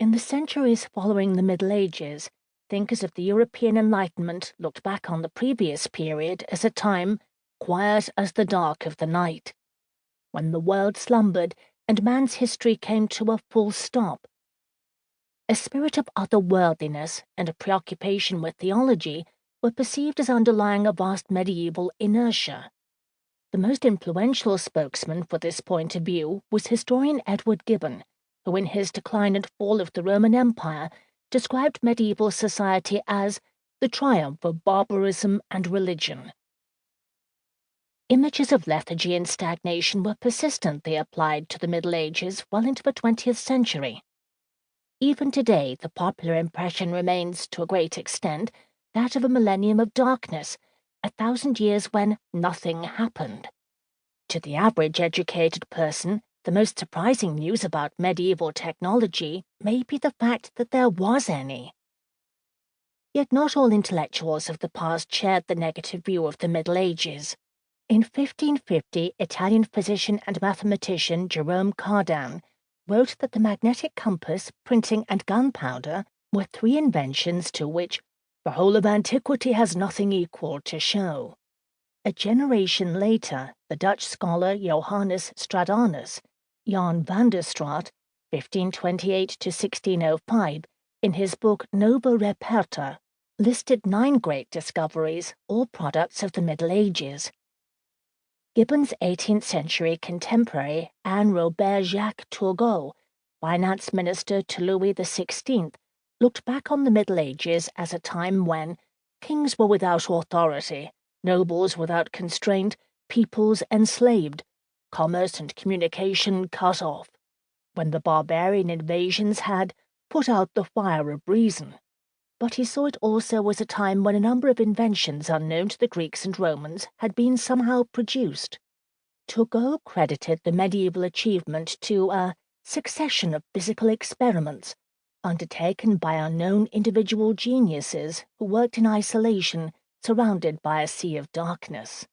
In the centuries following the Middle Ages, thinkers of the European Enlightenment looked back on the previous period as a time quiet as the dark of the night, when the world slumbered and man's history came to a full stop. A spirit of otherworldliness and a preoccupation with theology were perceived as underlying a vast medieval inertia. The most influential spokesman for this point of view was historian Edward Gibbon, who in his Decline and Fall of the Roman Empire described medieval society as the triumph of barbarism and religion. Images of lethargy and stagnation were persistently applied to the Middle Ages well into the 20th century. Even today, the popular impression remains, to a great extent, that of a millennium of darkness, 1,000 years when nothing happened. To the average educated person, the most surprising news about medieval technology may be the fact that there was any. Yet not all intellectuals of the past shared the negative view of the Middle Ages. In 1550, Italian physician and mathematician Jerome Cardan wrote that the magnetic compass, printing, and gunpowder were three inventions to which the whole of antiquity has nothing equal to show. A generation later, the Dutch scholar Johannes Stradanus, Jan van der Straat, 1528 to 1605, in his book Nova Reperta, listed 9 great discoveries, all products of the Middle Ages. Gibbon's 18th century contemporary Anne Robert Jacques Turgot, finance minister to Louis XVI, looked back on the Middle Ages as a time when kings were without authority, nobles without constraint, peoples enslaved, commerce and communication cut off, when the barbarian invasions had put out the fire of reason. But he saw it also as a time when a number of inventions unknown to the Greeks and Romans had been somehow produced. Turgot credited the medieval achievement to a succession of physical experiments undertaken by unknown individual geniuses who worked in isolation, surrounded by a sea of darkness.